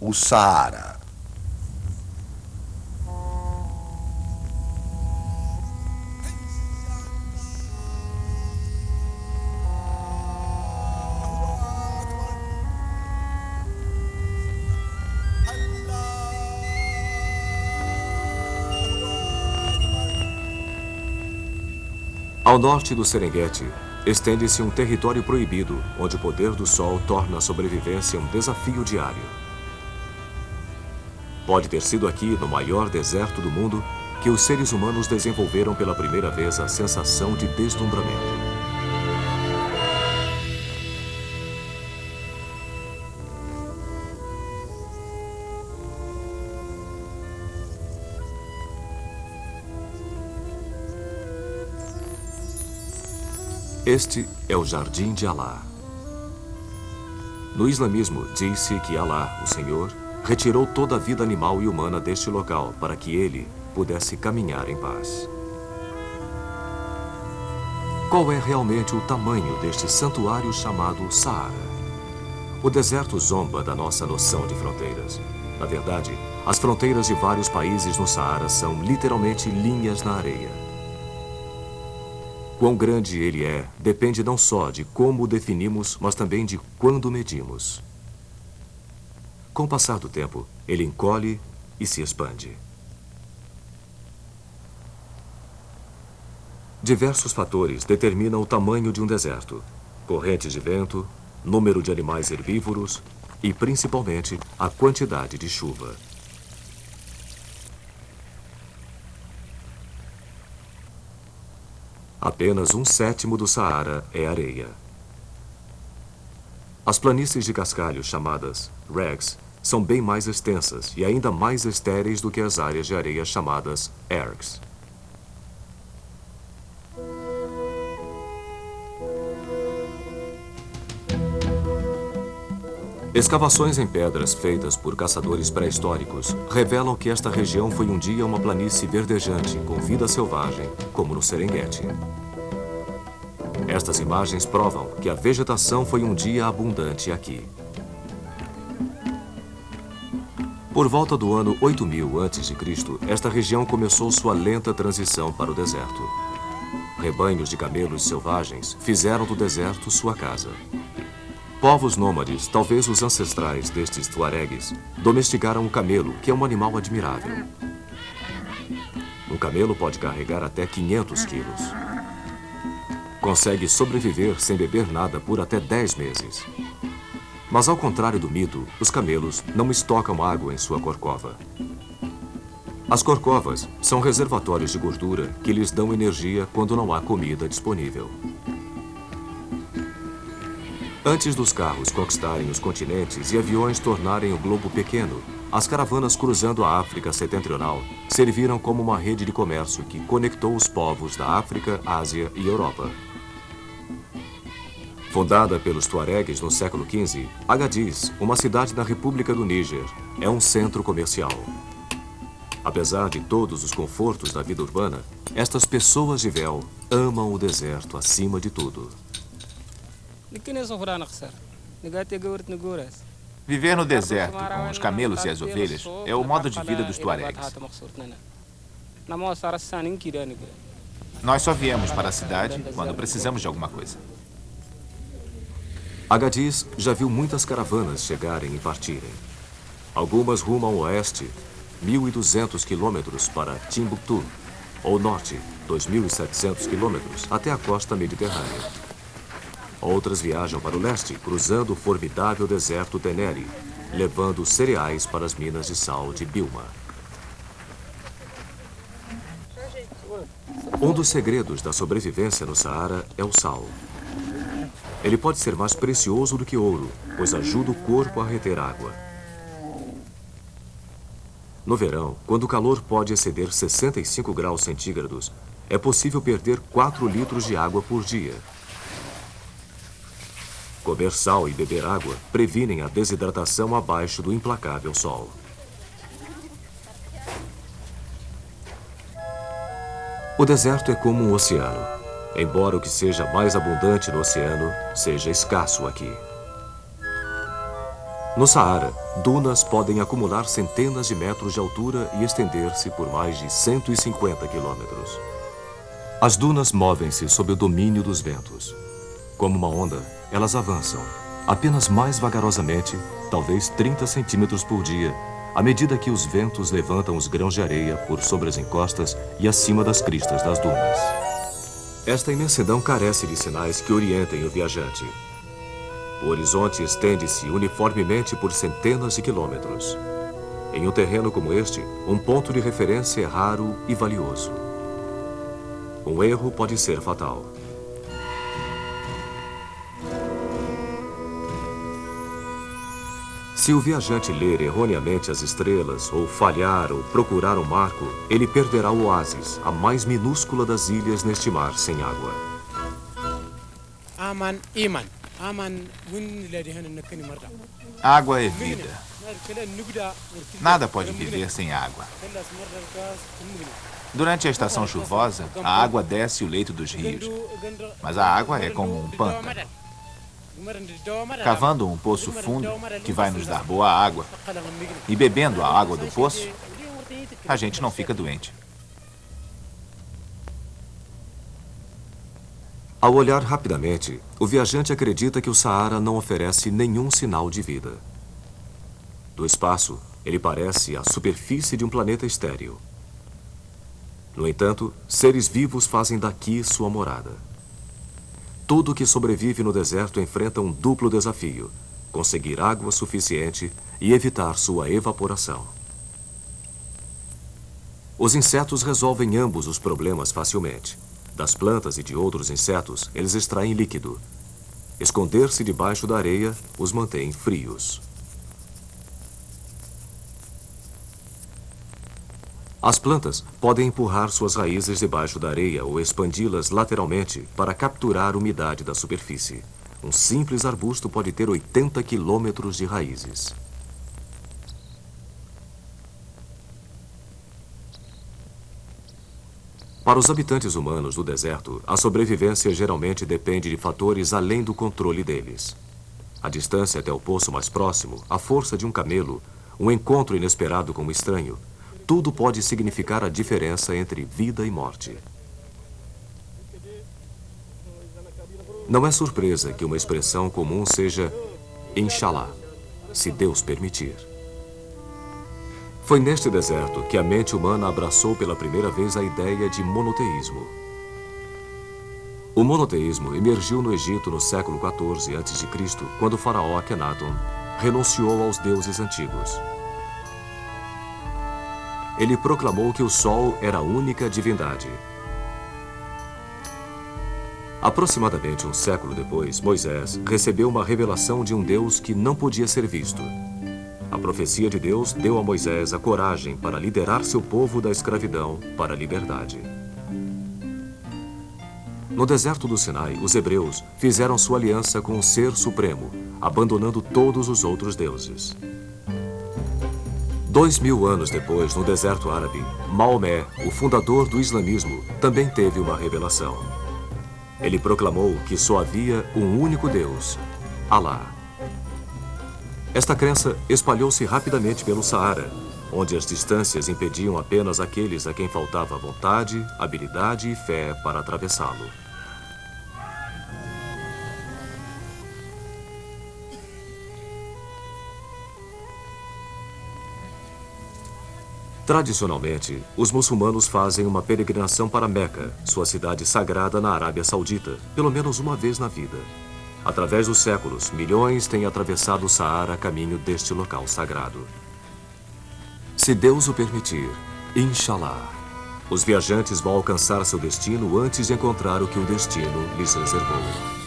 o Saara. Ao norte do Serengeti, estende-se um território proibido, onde o poder do sol torna a sobrevivência um desafio diário. Pode ter sido aqui, no maior deserto do mundo, que os seres humanos desenvolveram pela primeira vez a sensação de deslumbramento. Este é o Jardim de Alá. No islamismo, diz-se que Alá, o Senhor, retirou toda a vida animal e humana deste local para que ele pudesse caminhar em paz. Qual é realmente o tamanho deste santuário chamado Saara? O deserto zomba da nossa noção de fronteiras. Na verdade, as fronteiras de vários países no Saara são literalmente linhas na areia. Quão grande ele é, depende não só de como o definimos, mas também de quando medimos. Com o passar do tempo, ele encolhe e se expande. Diversos fatores determinam o tamanho de um deserto: correntes de vento, número de animais herbívoros e, principalmente, a quantidade de chuva. Apenas 1/7 do Saara é areia. As planícies de cascalho, chamadas regs, são bem mais extensas e ainda mais estéreis do que as áreas de areia chamadas ergs. Escavações em pedras feitas por caçadores pré-históricos revelam que esta região foi um dia uma planície verdejante com vida selvagem, como no Serengeti. Estas imagens provam que a vegetação foi um dia abundante aqui. Por volta do ano 8000 a.C., esta região começou sua lenta transição para o deserto. Rebanhos de camelos selvagens fizeram do deserto sua casa. Povos nômades, talvez os ancestrais destes tuaregues, domesticaram o camelo, que é um animal admirável. Um camelo pode carregar até 500 quilos. Consegue sobreviver sem beber nada por até 10 meses. Mas ao contrário do mito, os camelos não estocam água em sua corcova. As corcovas são reservatórios de gordura que lhes dão energia quando não há comida disponível. Antes dos carros conquistarem os continentes e aviões tornarem o globo pequeno, as caravanas cruzando a África setentrional serviram como uma rede de comércio que conectou os povos da África, Ásia e Europa. Fundada pelos tuaregues no século XV, Agadez, uma cidade da República do Níger, é um centro comercial. Apesar de todos os confortos da vida urbana, estas pessoas de véu amam o deserto acima de tudo. Viver no deserto com os camelos e as ovelhas é o modo de vida dos tuaregues. Nós só viemos para a cidade quando precisamos de alguma coisa. Agadez já viu muitas caravanas chegarem e partirem. Algumas rumo ao oeste, 1.200 quilômetros para Timbuktu, ou norte, 2.700 quilômetros até a costa mediterrânea. Outras viajam para o leste, cruzando o formidável deserto Teneri, levando cereais para as minas de sal de Bilma. Um dos segredos da sobrevivência no Saara é o sal. Ele pode ser mais precioso do que ouro, pois ajuda o corpo a reter água. No verão, quando o calor pode exceder 65 graus centígrados, é possível perder 4 litros de água por dia. Comer sal e beber água previnem a desidratação abaixo do implacável sol. O deserto é como um oceano, embora o que seja mais abundante no oceano seja escasso aqui. No Saara, dunas podem acumular centenas de metros de altura e estender-se por mais de 150 quilômetros. As dunas movem-se sob o domínio dos ventos. Como uma onda, elas avançam, apenas mais vagarosamente, talvez 30 centímetros por dia, à medida que os ventos levantam os grãos de areia por sobre as encostas e acima das cristas das dunas. Esta imensidão carece de sinais que orientem o viajante. O horizonte estende-se uniformemente por centenas de quilômetros. Em um terreno como este, um ponto de referência é raro e valioso. Um erro pode ser fatal. Se o viajante ler erroneamente as estrelas, ou falhar ou procurar um marco, ele perderá o oásis, a mais minúscula das ilhas neste mar sem água. Água é vida. Nada pode viver sem água. Durante a estação chuvosa, a água desce o leito dos rios. Mas a água é como um pântano. Cavando um poço fundo, que vai nos dar boa água, e bebendo a água do poço, a gente não fica doente. Ao olhar rapidamente, o viajante acredita que o Saara não oferece nenhum sinal de vida. Do espaço, ele parece a superfície de um planeta estéril. No entanto, seres vivos fazem daqui sua morada. Tudo que sobrevive no deserto enfrenta um duplo desafio: conseguir água suficiente e evitar sua evaporação. Os insetos resolvem ambos os problemas facilmente. Das plantas e de outros insetos, eles extraem líquido. Esconder-se debaixo da areia os mantém frios. As plantas podem empurrar suas raízes debaixo da areia ou expandi-las lateralmente para capturar a umidade da superfície. Um simples arbusto pode ter 80 quilômetros de raízes. Para os habitantes humanos do deserto, a sobrevivência geralmente depende de fatores além do controle deles. A distância até o poço mais próximo, a força de um camelo, um encontro inesperado com um estranho, tudo pode significar a diferença entre vida e morte. Não é surpresa que uma expressão comum seja Inshallah, se Deus permitir. Foi neste deserto que a mente humana abraçou pela primeira vez a ideia de monoteísmo. O monoteísmo emergiu no Egito no século XIV a.C., quando o faraó Akhenaton renunciou aos deuses antigos. Ele proclamou que o Sol era a única divindade. Aproximadamente um século depois, Moisés recebeu uma revelação de um Deus que não podia ser visto. A profecia de Deus deu a Moisés a coragem para liderar seu povo da escravidão para a liberdade. No deserto do Sinai, os hebreus fizeram sua aliança com o Ser Supremo, abandonando todos os outros deuses. 2000 anos depois, no deserto árabe, Maomé, o fundador do islamismo, também teve uma revelação. Ele proclamou que só havia um único Deus, Alá. Esta crença espalhou-se rapidamente pelo Saara, onde as distâncias impediam apenas aqueles a quem faltava vontade, habilidade e fé para atravessá-lo. Tradicionalmente, os muçulmanos fazem uma peregrinação para Meca, sua cidade sagrada na Arábia Saudita, pelo menos uma vez na vida. Através dos séculos, milhões têm atravessado o Saara a caminho deste local sagrado. Se Deus o permitir, Inshallah, os viajantes vão alcançar seu destino antes de encontrar o que o destino lhes reservou.